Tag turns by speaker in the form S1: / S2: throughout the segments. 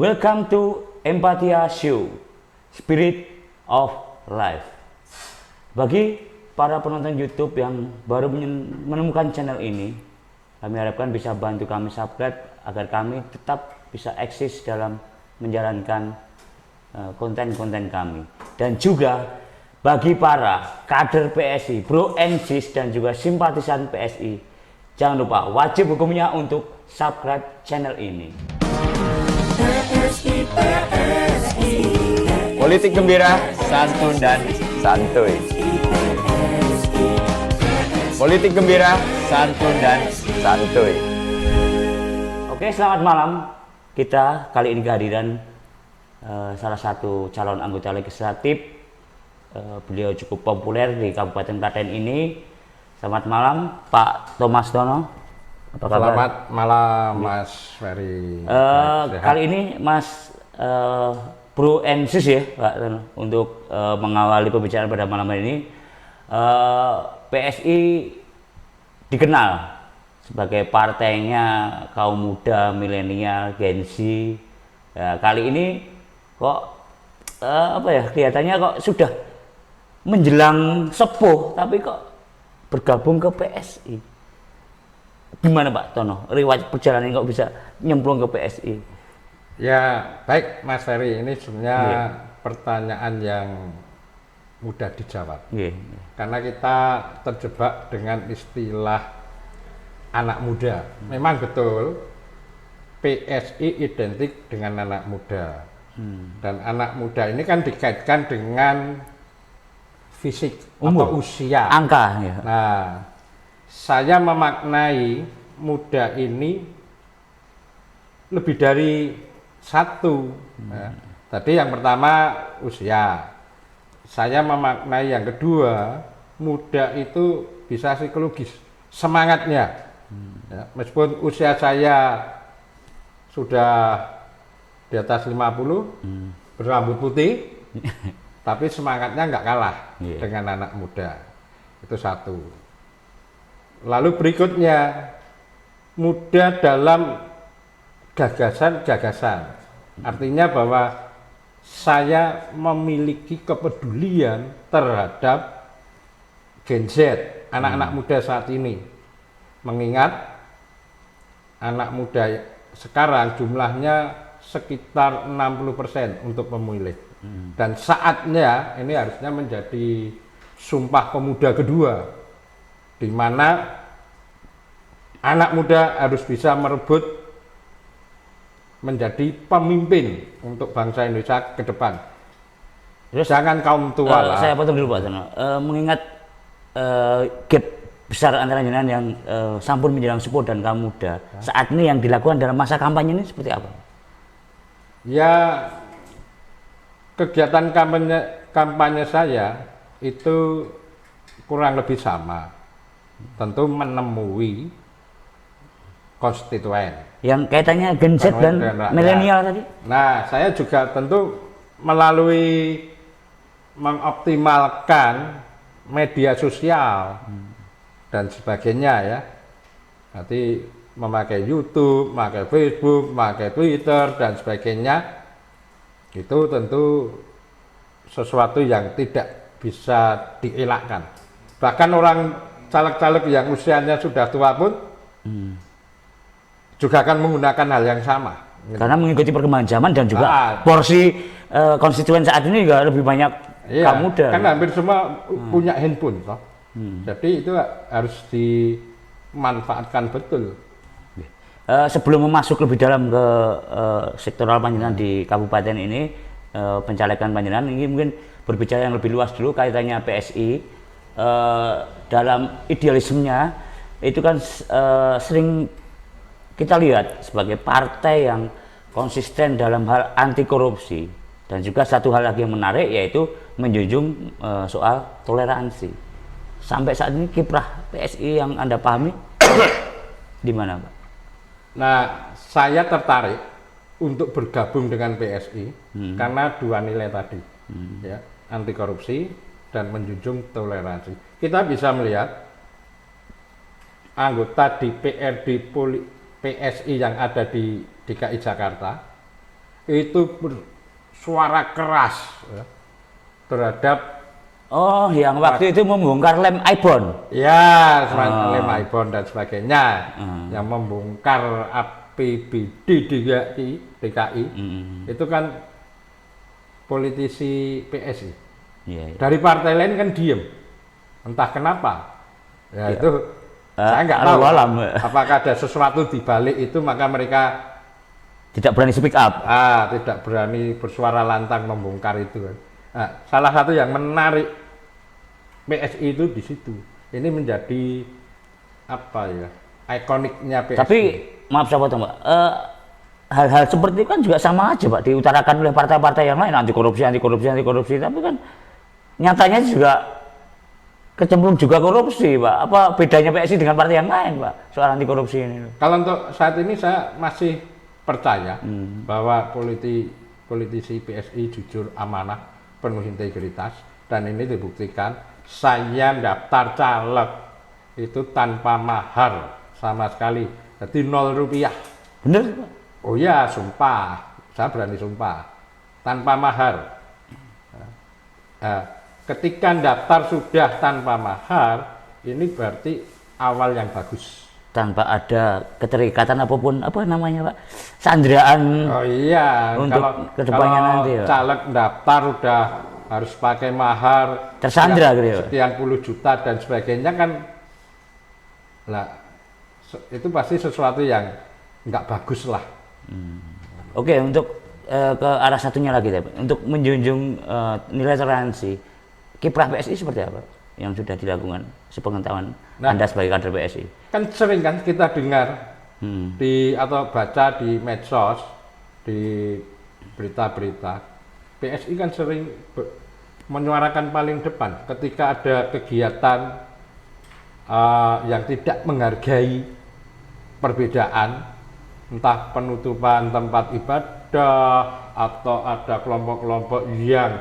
S1: Welcome to Empatia Show, Spirit of Life. Bagi para penonton YouTube yang baru menemukan channel ini, kami harapkan bisa bantu kami subscribe agar kami tetap bisa eksis dalam menjalankan konten-konten kami. Dan juga bagi para kader PSI, bro and sis dan juga simpatisan PSI, jangan lupa wajib hukumnya untuk subscribe channel ini.
S2: Politik gembira, santun dan santuy. Politik gembira, santun dan santuy.
S1: Oke, selamat malam. Kita kali ini kehadiran salah satu calon anggota legislatif. Beliau cukup populer di Kabupaten Klaten ini. Selamat malam, Pak Thomas Dono. Apa kabar?
S2: Selamat malam, Mas Ferry.
S1: Kali ini Mas Bro and Sis ya, Pak Dono, untuk mengawali pembicaraan pada malam hari ini. PSI dikenal sebagai partainya kaum muda, milenial, Gen Z. Kali ini kok kelihatannya kok sudah menjelang sepuh, tapi kok bergabung ke PSI. Gimana Pak Tono, riwayat perjalanan kok bisa nyemplung ke PSI?
S2: Ya, baik Mas Ferry, ini sebenarnya pertanyaan yang mudah dijawab. Karena kita terjebak dengan istilah anak muda. Memang betul, PSI identik dengan anak muda. Dan anak muda ini kan dikaitkan dengan fisik atau usia,
S1: angka ya.
S2: Nah, saya memaknai muda ini lebih dari satu. Tadi yang pertama usia, saya memaknai yang kedua muda itu bisa psikologis, semangatnya. Ya, meskipun usia saya sudah di atas 50, berambut putih, tapi semangatnya nggak kalah dengan anak muda. Itu satu. Lalu berikutnya, muda dalam gagasan-gagasan. Artinya bahwa saya memiliki kepedulian terhadap Gen Z, anak-anak muda saat ini. Mengingat anak muda sekarang jumlahnya sekitar 60% untuk pemilih. Dan saatnya ini harusnya menjadi Sumpah Pemuda kedua, di mana anak muda harus bisa merebut menjadi pemimpin untuk bangsa Indonesia ke depan.
S1: Terus,
S2: jangan kaum tua lah.
S1: Saya potong dulu Pak Tono. Mengingat gap besar antara jenengan yang sampun menjelang sepuh dan kaum muda, saat ini yang dilakukan dalam masa kampanye ini seperti apa?
S2: Ya, kegiatan kampanye saya itu kurang lebih sama, tentu menemui konstituen. Yang
S1: kaitannya Gen Z dan milenial tadi?
S2: Nah, saya juga tentu melalui mengoptimalkan media sosial dan sebagainya ya. Nanti memakai YouTube, memakai Facebook, memakai Twitter dan sebagainya, itu tentu sesuatu yang tidak bisa dielakkan. Bahkan orang caleg-caleg yang usianya sudah tua pun juga akan menggunakan hal yang sama.
S1: Karena mengikuti perkembangan zaman dan juga porsi konstituen saat ini juga lebih banyak kaum muda.
S2: Kan hampir semua punya handphone toh. Jadi itu harus dimanfaatkan betul.
S1: Sebelum masuk lebih dalam ke sektoral panjenengan di kabupaten ini, pencalekan panjenengan ini mungkin berbicara yang lebih luas dulu kaitannya PSI. Dalam idealismenya itu kan sering kita lihat sebagai partai yang konsisten dalam hal anti korupsi, dan juga satu hal lagi yang menarik yaitu menjunjung soal toleransi. Sampai saat ini kiprah PSI yang Anda pahami di mana, Pak?
S2: Nah, saya tertarik untuk bergabung dengan PSI karena dua nilai tadi, ya, anti korupsi dan menjunjung toleransi. Kita bisa melihat anggota DPRD PSI yang ada di DKI Jakarta itu bersuara keras ya, terhadap
S1: Oh, yang waktu itu membongkar lem Ibon.
S2: ya lem Ibon dan sebagainya, yang membongkar APBD DKI, itu kan politisi PSI.
S1: Iya, iya.
S2: Dari partai lain kan diem, entah kenapa. Ya
S1: Ya.
S2: itu saya nggak tahu.
S1: Alam.
S2: Apakah ada sesuatu di balik itu, maka mereka
S1: Tidak berani speak up.
S2: tidak berani bersuara lantang membongkar itu kan. Nah, salah satu yang menarik PSI itu di situ. Ini menjadi apa ya? Ikoniknya PSI.
S1: Tapi maaf saya potong, Pak. Hal-hal seperti itu kan juga sama aja, Pak, diutarakan oleh partai-partai yang lain, anti korupsi, anti korupsi, anti korupsi. Tapi kan nyatanya juga kecemplung juga korupsi, Pak. Apa bedanya PSI dengan partai yang lain, Pak, soal anti korupsi ini?
S2: Kalau untuk saat ini saya masih percaya bahwa politisi PSI jujur, amanah, penuh integritas, dan ini dibuktikan. Saya daftar caleg itu tanpa mahar sama sekali, jadi 0 rupiah.
S1: Bener, Pak?
S2: Oh ya, sumpah, saya berani sumpah, tanpa mahar. Ketika daftar sudah tanpa mahar, ini berarti awal yang bagus.
S1: Tanpa ada keterikatan apapun, apa namanya, Pak? Sandraan.
S2: Oh iya,
S1: Untuk kedepannya nanti, Pak.
S2: caleg daftar udah harus pakai mahar
S1: Tersandra gitu ya, Pak?
S2: sekian puluh juta dan sebagainya kan, lah itu pasti sesuatu yang nggak bagus lah.
S1: Oke, untuk ke arah satunya lagi, Pak. Untuk menjunjung nilai toleransi, kiprah PSI seperti apa yang sudah dilakukan sepengetahuan Anda sebagai kader PSI?
S2: Kan sering kan kita dengar atau baca di medsos, di berita-berita, PSI kan sering menyuarakan paling depan ketika ada kegiatan yang tidak menghargai perbedaan, entah penutupan tempat ibadah atau ada kelompok-kelompok yang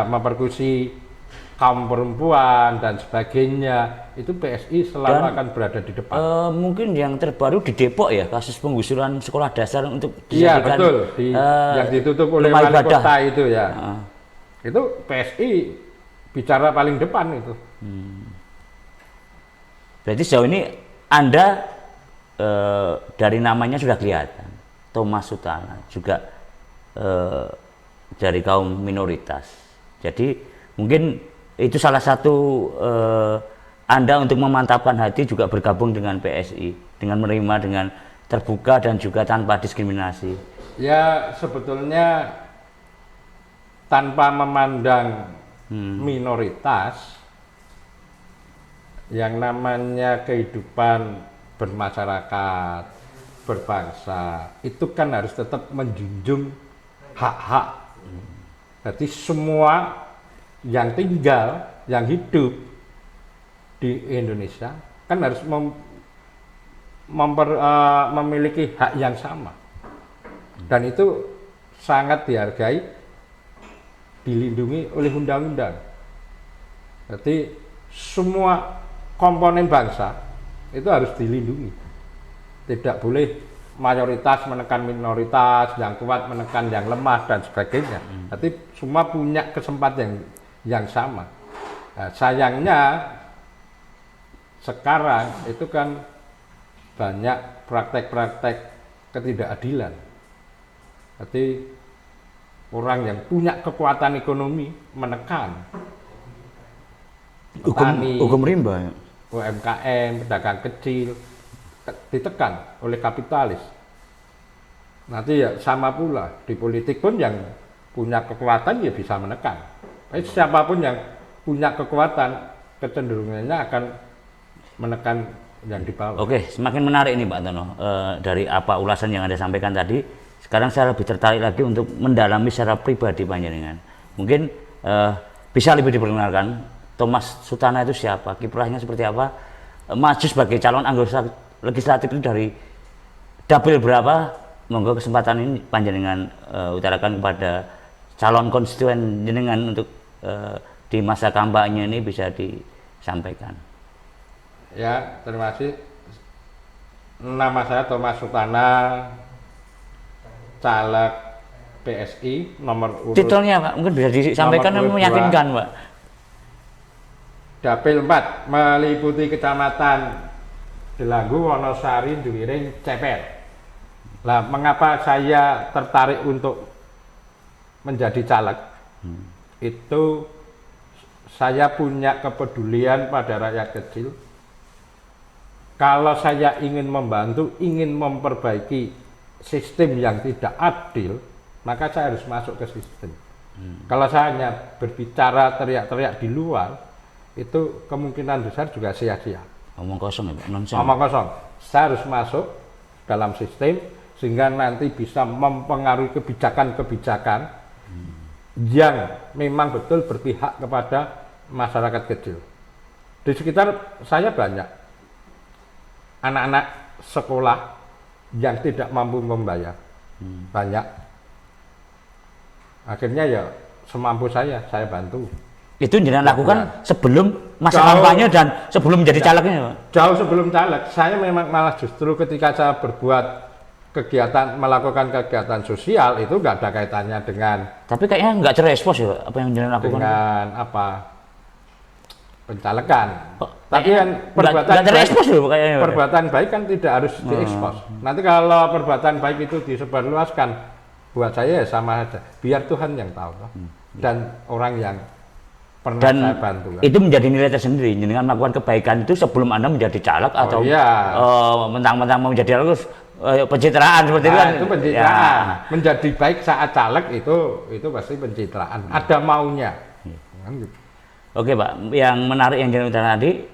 S2: memperkusi kaum perempuan dan sebagainya, itu PSI selalu akan berada di depan.
S1: Mungkin yang terbaru di Depok ya, kasus penggusuran sekolah dasar untuk
S2: Iya
S1: dijadikan
S2: betul, yang ditutup oleh
S1: rumah
S2: wali
S1: ibadah.
S2: kota itu ya. Itu PSI bicara paling depan itu.
S1: Berarti sejauh ini Anda dari namanya sudah kelihatan, Thomas Sutana juga dari kaum minoritas. Jadi mungkin itu salah satu Anda untuk memantapkan hati juga bergabung dengan PSI, dengan menerima dengan terbuka dan juga tanpa diskriminasi.
S2: Ya sebetulnya tanpa memandang minoritas, yang namanya kehidupan bermasyarakat, berbangsa, itu kan harus tetap menjunjung hak-hak. Jadi semua yang tinggal, yang hidup di Indonesia kan harus memiliki hak yang sama, dan itu sangat dihargai, dilindungi oleh undang-undang. Jadi semua komponen bangsa itu harus dilindungi, tidak boleh mayoritas menekan minoritas, yang kuat menekan yang lemah dan sebagainya. Jadi semua punya kesempatan yang sama. Nah, sayangnya sekarang itu kan banyak praktek-praktek ketidakadilan. Jadi orang yang punya kekuatan ekonomi menekan petani,
S1: Hukum rimba ya?
S2: UMKM, pedagang kecil, ditekan oleh kapitalis. Nanti ya sama pula di politik pun, yang punya kekuatan ya bisa menekan. Tapi siapapun yang punya kekuatan, kecenderungannya akan menekan yang di bawah.
S1: Oke, semakin menarik ini Pak Tono. Dari apa ulasan yang Anda sampaikan tadi, sekarang saya lebih tertarik lagi untuk mendalami secara pribadi panjenengan. Mungkin bisa lebih diperkenalkan, Thomas Sutana itu siapa, kiprahnya seperti apa, maju sebagai calon anggota legislatif itu dari dapil berapa? Monggo kesempatan ini panjenengan utarakan kepada calon konstituen jenengan untuk di masa kampanye ini bisa disampaikan.
S2: Ya, terima kasih. Nama saya Thomas Sutana, caleg PSI nomor urut.
S1: Titelnya Pak, mungkin bisa disampaikan
S2: Nomor urut
S1: meyakinkan Pak.
S2: Dapil 4 meliputi kecamatan Delanggu, Wonosari, Duwiring, Ceper. Nah, mengapa saya tertarik untuk menjadi caleg? Itu saya punya kepedulian pada rakyat kecil. Kalau saya ingin membantu, ingin memperbaiki sistem yang tidak adil, maka saya harus masuk ke sistem. Kalau saya hanya berbicara teriak-teriak di luar, itu kemungkinan besar juga sia-sia.
S1: Omong kosong ya Pak, nonsens.
S2: Omong kosong. Saya harus masuk dalam sistem sehingga nanti bisa mempengaruhi kebijakan-kebijakan yang memang betul berpihak kepada masyarakat kecil. Di sekitar saya banyak anak-anak sekolah yang tidak mampu membayar. Banyak. Akhirnya ya semampu saya bantu.
S1: Itu jenengan lakukan sebelum masa kampanye dan sebelum menjadi calegnya Pak?
S2: Jauh sebelum caleg, saya memang malah justru ketika saya melakukan kegiatan sosial itu nggak ada kaitannya dengan.
S1: Tapi kayaknya nggak terexpos ya Pak, apa yang jenengan lakukan?
S2: Dengan apa? Pencalegan.
S1: Oh,
S2: Tapi kan
S1: nggak terexpos loh kayaknya.
S2: Perbuatan baik kan tidak harus diekspos. Nanti kalau perbuatan baik itu disebarluaskan, buat saya ya sama aja. Biar Tuhan yang tahu toh. Dan orang yang pernah saya bantu.
S1: Itu menjadi nilai tersendiri. Dengan melakukan kebaikan itu sebelum Anda menjadi caleg atau mentang-mentang mau menjadi caleg terus pencitraan seperti itu kan.
S2: Itu pencitraan. Ya. Menjadi baik saat caleg itu pasti pencitraan. Ada maunya. Kan gitu.
S1: Oke Pak, yang menarik yang jenengan tadi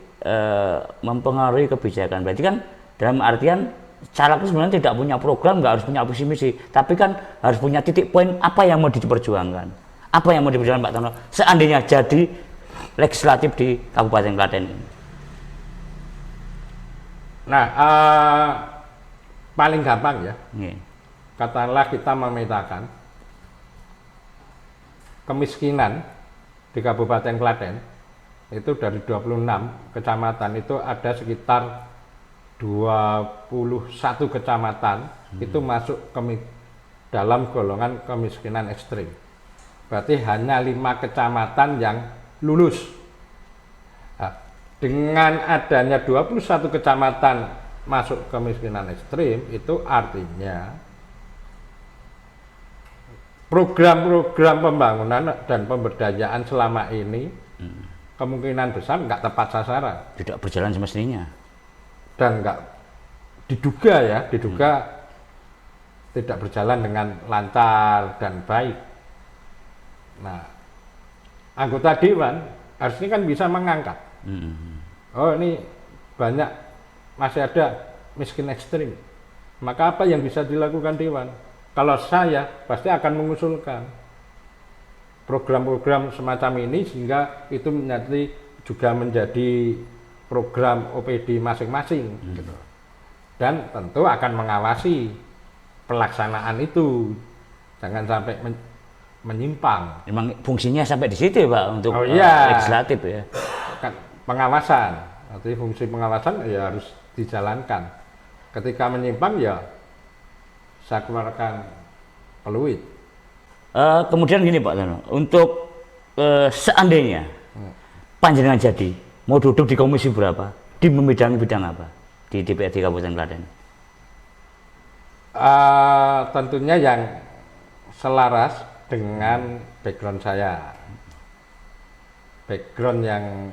S1: mempengaruhi kebijakan. Berarti kan dalam artian caleg itu sebenarnya tidak punya program, nggak harus punya visi misi, tapi kan harus punya titik poin apa yang mau diperjuangkan. Apa yang mau diperjuangkan Pak Tono seandainya jadi legislatif di Kabupaten Klaten ini?
S2: Nah, paling gampang ya, katakanlah kita memetakan kemiskinan di Kabupaten Klaten itu dari 26 kecamatan itu ada sekitar 21 kecamatan itu masuk dalam golongan kemiskinan ekstrim. Berarti hanya 5 kecamatan yang lulus. Nah, dengan adanya 21 kecamatan masuk kemiskinan ekstrim, itu artinya program-program pembangunan dan pemberdayaan selama ini kemungkinan besar nggak tepat sasaran.
S1: Tidak berjalan semestinya.
S2: Dan nggak diduga tidak berjalan dengan lancar dan baik. Nah, anggota dewan harusnya kan bisa mengangkat. Oh ini banyak masih ada miskin ekstrim. Maka apa yang bisa dilakukan dewan? Kalau saya pasti akan mengusulkan program-program semacam ini sehingga itu nanti juga menjadi program OPD masing-masing. Gitu. Dan tentu akan mengawasi pelaksanaan itu. Jangan sampai menyimpang.
S1: Memang fungsinya sampai di situ ya Pak untuk legislatif ya.
S2: Pengawasan, artinya fungsi pengawasan ya harus dijalankan. Ketika menyimpang ya saya keluarkan peluit.
S1: Kemudian gini Pak Tono, untuk seandainya panjenengan jadi mau duduk di komisi berapa, di membidangi bidang apa di DPRD Kabupaten Klaten?
S2: Tentunya yang selaras dengan background saya. Background yang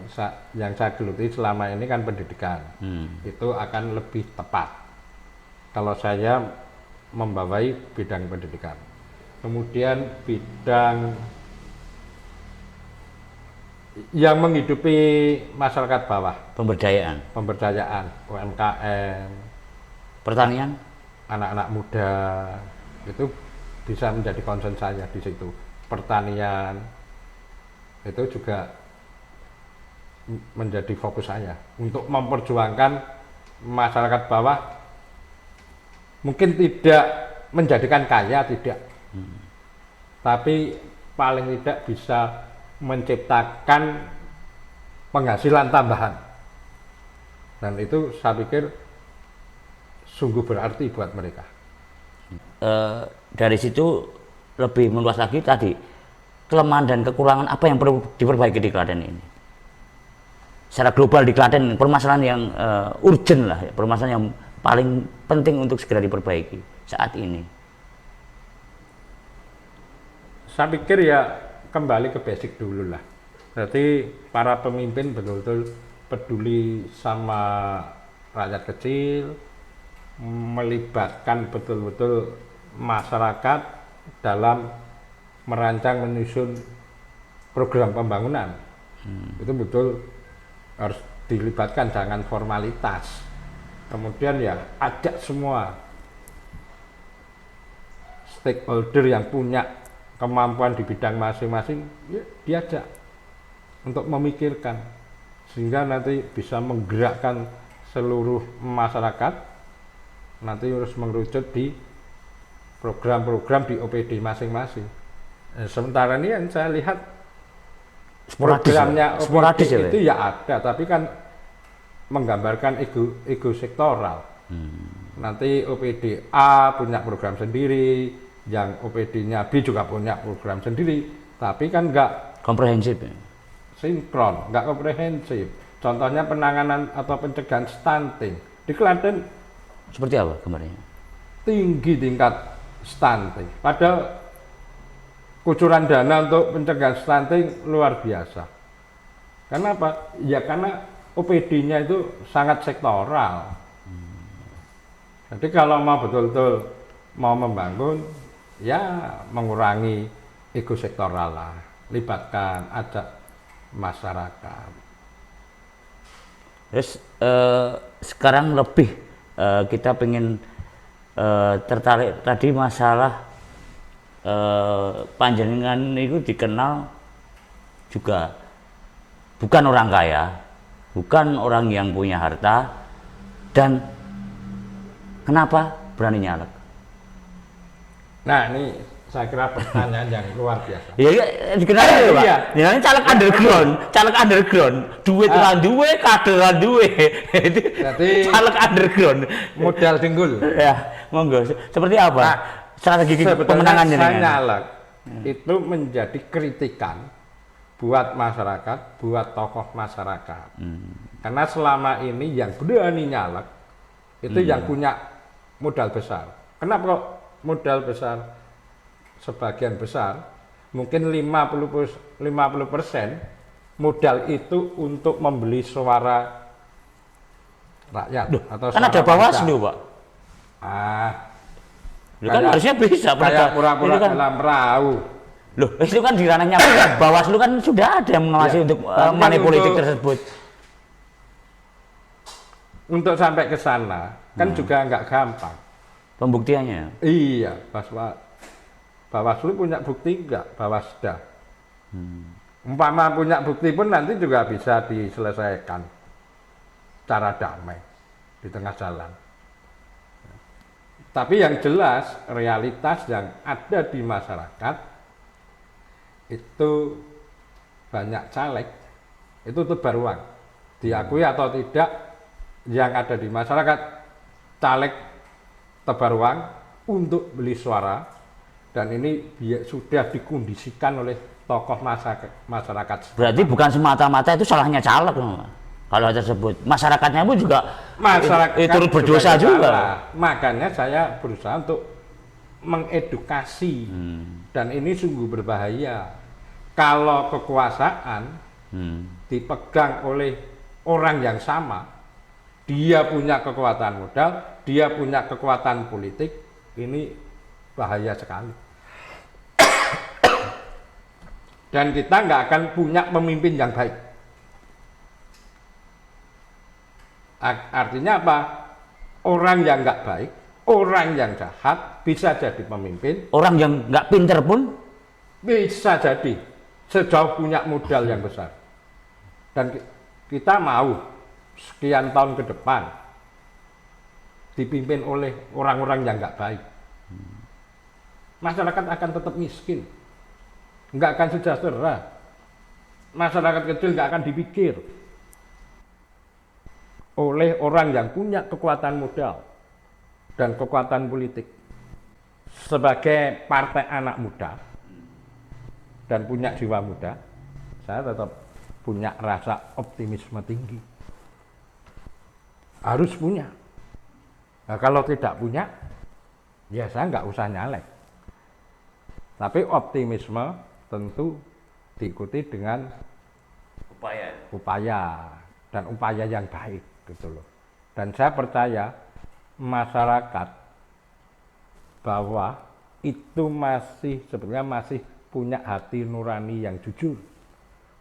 S2: saya geluti selama ini kan pendidikan. Itu akan lebih tepat kalau saya membawai bidang pendidikan. Kemudian bidang yang menghidupi masyarakat bawah, pemberdayaan UMKM,
S1: pertanian,
S2: anak-anak muda, itu bisa menjadi concern saya di situ. Pertanian itu juga menjadi fokus saya untuk memperjuangkan masyarakat bawah. Mungkin tidak menjadikan kaya, tidak, tapi paling tidak bisa menciptakan penghasilan tambahan. Dan itu saya pikir sungguh berarti buat mereka.
S1: Dari situ lebih meluas lagi tadi, kelemahan dan kekurangan apa yang perlu diperbaiki di Klaten ini? Secara global di Klaten, permasalahan yang urgent lah, permasalahan yang paling penting untuk segera diperbaiki saat ini.
S2: Saya pikir ya kembali ke basic dulu lah. Berarti para pemimpin betul-betul peduli sama rakyat kecil, melibatkan betul-betul masyarakat dalam merancang menyusun program pembangunan. Itu betul harus dilibatkan, jangan formalitas. Kemudian ya ajak semua stakeholder yang punya kemampuan di bidang masing-masing, ya diajak untuk memikirkan sehingga nanti bisa menggerakkan seluruh masyarakat, nanti harus mengerucut di program-program di OPD masing-masing. Sementara ini yang saya lihat programnya OPD itu ya ada, tapi kan menggambarkan ego sektoral. Nanti OPD A punya program sendiri, yang OPD-nya B juga punya program sendiri, tapi kan nggak
S1: komprehensif,
S2: sinkron, nggak komprehensif. Contohnya penanganan atau pencegahan stunting di Klaten
S1: seperti apa gambarnya?
S2: Tinggi tingkat stunting, padahal kucuran dana untuk pencegahan stunting luar biasa. Kenapa? Ya karena OPD-nya itu sangat sektoral. Jadi kalau mau betul-betul mau membangun, ya mengurangi ego sektoral lah, libatkan, ajak masyarakat.
S1: Terus sekarang lebih kita pengen tertarik tadi masalah panjenengan itu dikenal juga bukan orang kaya, bukan orang yang punya harta, dan kenapa berani nyalek?
S2: Nah ini saya kira pertanyaan yang luar biasa.
S1: Ya, dikenal ya Pak. Ya, ini caleg underground, duit lan duwe, kader lan duwe. Jadi caleg underground,
S2: modal tinggul.
S1: Ya, monggo. Seperti apa?
S2: Nah,
S1: strategi pemenangan
S2: saya nyalek itu menjadi kritikan buat masyarakat, buat tokoh masyarakat. Karena selama ini yang berani nyalek itu yang punya modal besar. Kenapa kok modal besar? Sebagian besar, mungkin 50% modal itu untuk membeli suara rakyat.
S1: Duh,
S2: atau
S1: kan ada Bawaslu, Pak.
S2: Kan
S1: harusnya bisa
S2: kayak pura-pura
S1: kan,
S2: dalam perahu.
S1: Loh, itu kan di ranahnya Bawaslu kan sudah ada yang mengawasi untuk money politik tersebut.
S2: Untuk sampai ke sana kan juga nggak gampang.
S1: Pembuktiannya.
S2: Iya, Bawaslu punya bukti nggak? Bawasda. Umpama punya bukti pun nanti juga bisa diselesaikan secara damai di tengah jalan. Tapi yang jelas realitas yang ada di masyarakat itu banyak caleg itu tebar uang, diakui atau tidak, yang ada di masyarakat caleg tebar uang untuk beli suara, dan ini sudah dikondisikan oleh tokoh masyarakat.
S1: Berarti bukan semata-mata itu salahnya caleg, kalau tersebut masyarakatnya pun juga turut berdosa juga.
S2: Makanya saya berusaha untuk mengedukasi, dan ini sungguh berbahaya kalau kekuasaan dipegang oleh orang yang sama. Dia punya kekuatan modal, dia punya kekuatan politik, ini bahaya sekali. Dan kita nggak akan punya pemimpin yang baik. Artinya apa? Orang yang nggak baik, orang yang jahat bisa jadi pemimpin.
S1: Orang yang nggak pinter pun
S2: bisa jadi, sejauh punya modal yang besar. Dan kita mau sekian tahun ke depan dipimpin oleh orang-orang yang nggak baik. Masyarakat akan tetap miskin, nggak akan sejahtera. Masyarakat kecil nggak akan dipikir oleh orang yang punya kekuatan modal. dan kekuatan politik. Sebagai partai anak muda dan punya jiwa muda, saya tetap punya rasa optimisme tinggi. Harus punya. Nah, kalau tidak punya, ya saya nggak usah nyalek. Tapi optimisme tentu diikuti dengan upaya dan upaya yang baik gitu loh. Dan saya percaya masyarakat bahwa itu sebetulnya masih punya hati nurani yang jujur,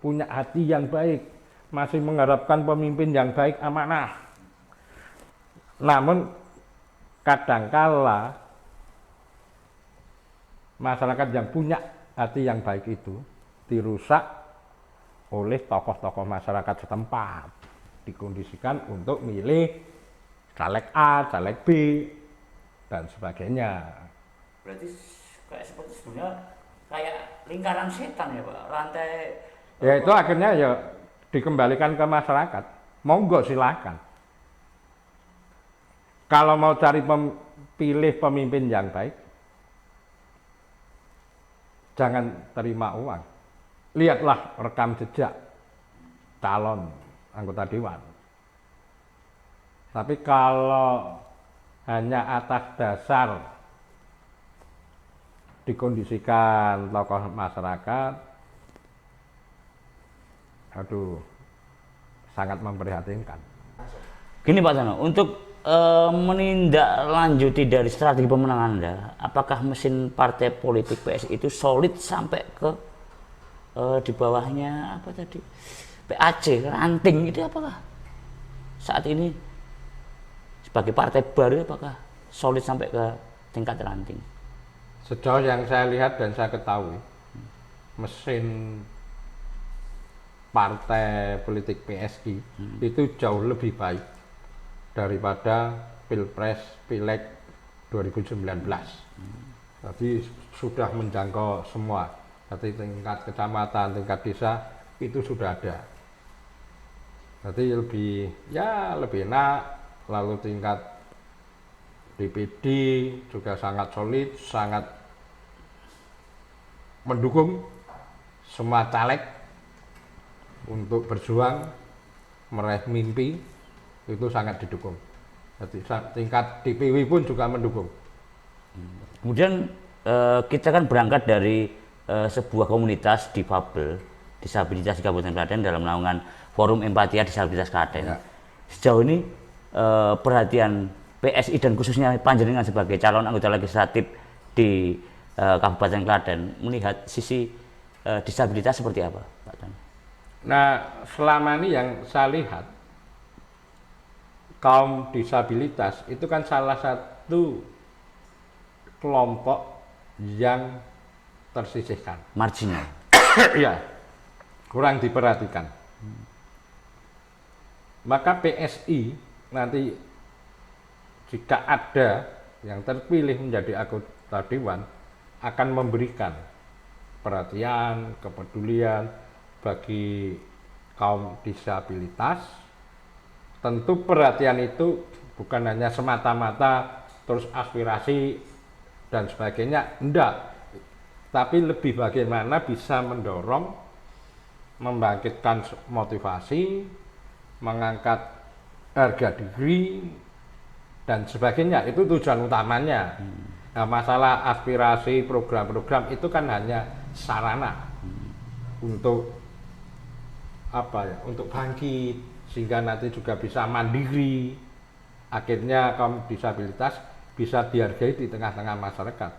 S2: punya hati yang baik, masih mengharapkan pemimpin yang baik amanah. Namun kadangkala masyarakat yang punya hati yang baik itu dirusak oleh tokoh-tokoh masyarakat setempat, dikondisikan untuk milih caleg A, caleg B, dan sebagainya.
S1: Berarti kayak seperti sebenarnya kayak lingkaran setan ya Pak, rantai.
S2: Ya itu akhirnya ya dikembalikan ke masyarakat. Monggo silakan. Kalau mau cari pilih pemimpin yang baik, jangan terima uang. Lihatlah rekam jejak calon anggota dewan. Tapi kalau hanya atas dasar dikondisikan tokoh masyarakat, aduh, sangat memprihatinkan.
S1: Gini Pak Tono, untuk menindaklanjuti dari strategi pemenangan Anda, apakah mesin partai politik PSI itu solid sampai ke di bawahnya apa tadi PAC, ranting itu apakah saat ini sebagai partai baru apakah solid sampai ke tingkat ranting?
S2: Sejauh yang saya lihat dan saya ketahui, mesin partai politik PSI itu jauh lebih baik daripada Pilpres Pileg 2019. Jadi sudah menjangkau semua. Jadi tingkat kecamatan, tingkat desa itu sudah ada. Jadi lebih enak. Lalu tingkat DPD juga sangat solid, sangat mendukung semua caleg untuk berjuang meraih mimpi, itu sangat didukung. Jadi tingkat DPW pun juga mendukung.
S1: Kemudian kita kan berangkat dari sebuah komunitas difabel disabilitas di Kabupaten Klaten dalam naungan Forum Empatia Disabilitas Klaten.
S2: Ya.
S1: Sejauh ini perhatian PSI dan khususnya Panjenengan sebagai calon anggota legislatif di Kabupaten Klaten melihat sisi disabilitas seperti apa, Pak Tan?
S2: Nah, selama ini yang saya lihat, kaum disabilitas itu kan salah satu kelompok yang tersisihkan.
S1: Marginal.
S2: Iya, kurang diperhatikan. Maka PSI nanti jika ada yang terpilih menjadi anggota dewan akan memberikan perhatian, kepedulian bagi kaum disabilitas. Tentu perhatian itu bukan hanya semata-mata terus aspirasi dan sebagainya, enggak. Tapi lebih bagaimana bisa mendorong, membangkitkan motivasi, mengangkat harga diri dan sebagainya. Itu tujuan utamanya. Nah, masalah aspirasi program-program itu kan hanya sarana untuk untuk bangkit, sehingga nanti juga bisa mandiri, akhirnya kaum disabilitas bisa dihargai di tengah-tengah masyarakat.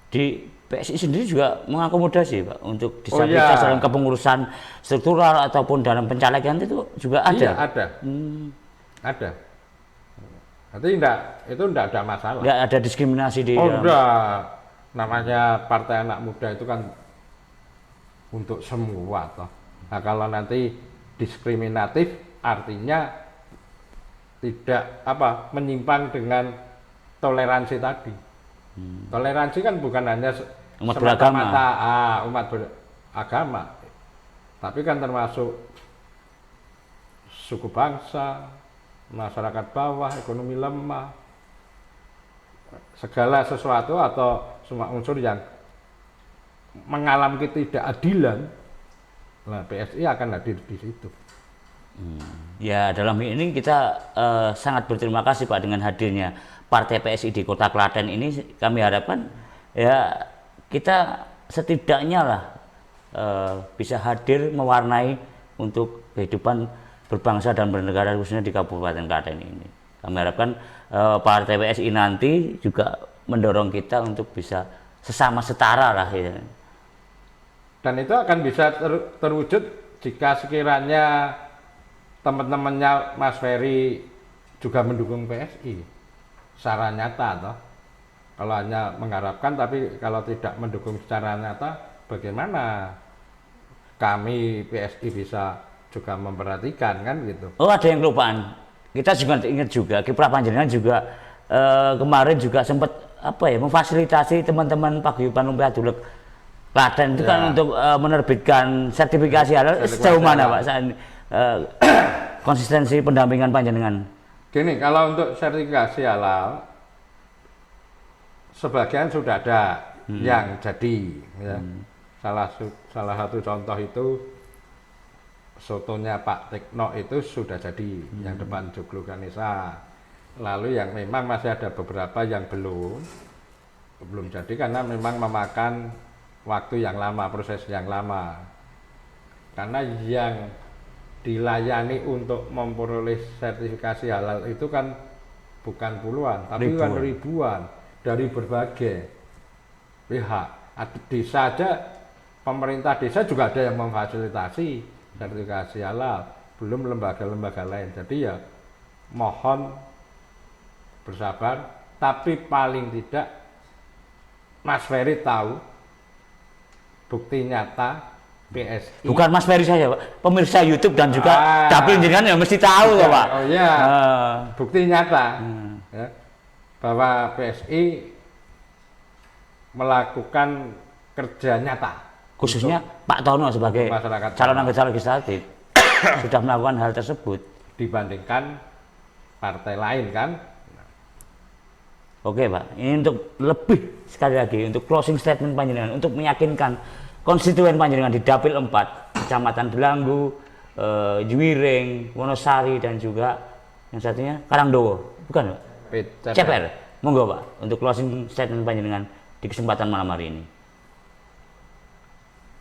S1: Di PSI sendiri juga mengakomodasi Pak untuk disabilitas dalam kepengurusan struktural ataupun dalam pencalegan itu juga ada?
S2: Iya, ada. Ada. Nanti itu enggak ada masalah.
S1: Nggak ada diskriminasi di dalam.
S2: Enggak. Namanya Partai Anak Muda itu kan untuk semua toh. Nah, kalau nanti diskriminatif artinya tidak menyimpang dengan toleransi tadi. Toleransi kan bukan hanya
S1: Umat beragama,
S2: umat beragama, tapi kan termasuk suku bangsa, masyarakat bawah, ekonomi lemah, segala sesuatu atau semua unsur yang mengalami ketidakadilan, nah PSI akan hadir di situ.
S1: Ya, dalam hal ini kita sangat berterima kasih Pak dengan hadirnya Partai PSI di Kota Klaten ini. Kami harapkan ya kita setidaknya lah bisa hadir mewarnai untuk kehidupan berbangsa dan bernegara khususnya di Kabupaten Klaten ini. Kami harapkan Partai PSI nanti juga mendorong kita untuk bisa sesama setara lah ya.
S2: Dan itu akan bisa terwujud jika sekiranya teman-temannya Mas Ferry juga mendukung PSI secara nyata toh. Kalau hanya mengharapkan tapi kalau tidak mendukung secara nyata, bagaimana kami PSI bisa juga memperhatikan kan gitu.
S1: Oh, ada yang kelupaan. Kita juga ingat juga kiprah panjenengan juga kemarin juga sempat apa ya memfasilitasi teman-teman paguyuban Lumpiadulek Klaten itu kan untuk menerbitkan sertifikasi halal. Sejauh mana Pak saat ini konsistensi pendampingan panjenengan?
S2: Gini, kalau untuk sertifikasi halal sebagian sudah ada yang jadi ya. Salah satu contoh itu sotonya Pak Tekno itu sudah jadi yang depan Joglo Ganesha. Lalu yang memang masih ada beberapa yang belum jadi karena memang memakan waktu yang lama, proses yang lama. Karena yang dilayani untuk memperoleh sertifikasi halal itu kan bukan puluhan, tapi kan ribuan dari berbagai pihak. Desa aja, pemerintah desa juga ada yang memfasilitasi sertifikasi halal, belum lembaga-lembaga lain. Jadi ya mohon bersabar, tapi paling tidak Mas Ferry tahu bukti nyata PSI.
S1: Bukan Mas Ferry saja, Pak. Pemirsa YouTube dan juga dapil jenengan ya mesti tahu loh, Pak.
S2: Oh iya. Bukti nyata ya, bahwa PSI melakukan kerja nyata.
S1: Khususnya Pak Tono sebagai calon anggota legislatif sudah melakukan hal tersebut
S2: dibandingkan partai lain kan.
S1: Oke Pak, ini untuk lebih sekali lagi untuk closing statement panjenengan untuk meyakinkan konstituen panjenengan di Dapil 4, Kecamatan Delanggu, Juwiring, Wonosari dan juga yang satunya Karangdowo, bukan Pak? CPR. Monggo Pak, untuk closing statement panjenengan di kesempatan malam hari ini.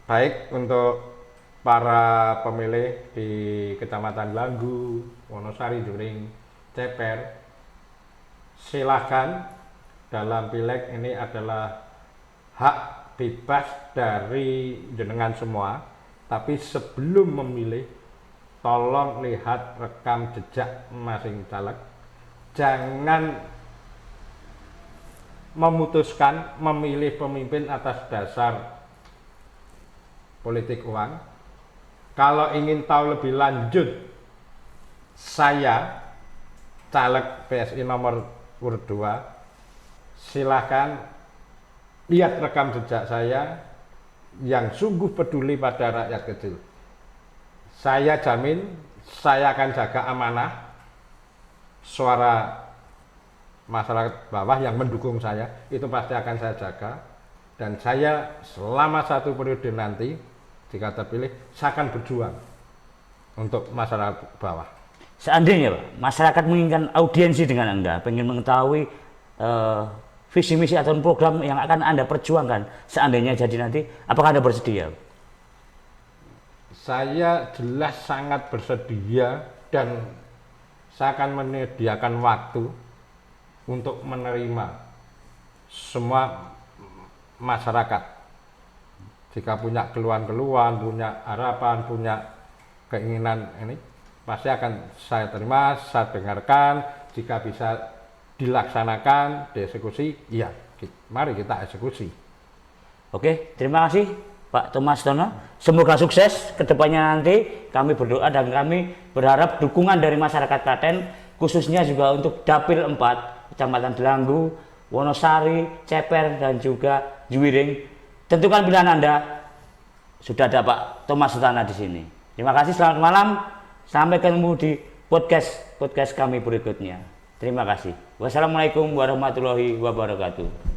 S2: Baik, untuk para pemilih di Kecamatan Delanggu, Wonosari, Juwiring, CPR, silakan dalam pileg ini adalah hak bebas dari jenengan semua, tapi sebelum memilih tolong lihat rekam jejak masing caleg, jangan memutuskan memilih pemimpin atas dasar politik uang. Kalau ingin tahu lebih lanjut, saya caleg PSI nomor urut 2, silahkan lihat rekam jejak saya yang sungguh peduli pada rakyat kecil. Saya jamin saya akan jaga amanah suara masyarakat bawah yang mendukung saya, itu pasti akan saya jaga. Dan saya selama 1 periode nanti jika terpilih, saya akan berjuang untuk masyarakat bawah.
S1: Seandainya Pak, masyarakat menginginkan audiensi dengan Anda, pengen mengetahui visi misi atau program yang akan Anda perjuangkan, seandainya jadi nanti, apakah Anda bersedia?
S2: Saya jelas sangat bersedia dan saya akan menyediakan waktu untuk menerima semua masyarakat. Jika punya keluhan-keluhan, punya harapan, punya keinginan ini, pasti akan saya terima, saya dengarkan. Jika bisa dilaksanakan, dieksekusi, iya, mari kita eksekusi.
S1: Oke, terima kasih Pak Thomas Tono. Semoga sukses ke depannya nanti. Kami berdoa dan kami berharap dukungan dari masyarakat Klaten, khususnya juga untuk Dapil 4, Kecamatan Delanggu, Wonosari, Ceper, dan juga Juwiring. Tentukan pilihan Anda. Sudah ada Pak Thomas Sutana di sini. Terima kasih, selamat malam. Sampai ketemu di podcast kami berikutnya. Terima kasih. Wassalamualaikum warahmatullahi wabarakatuh.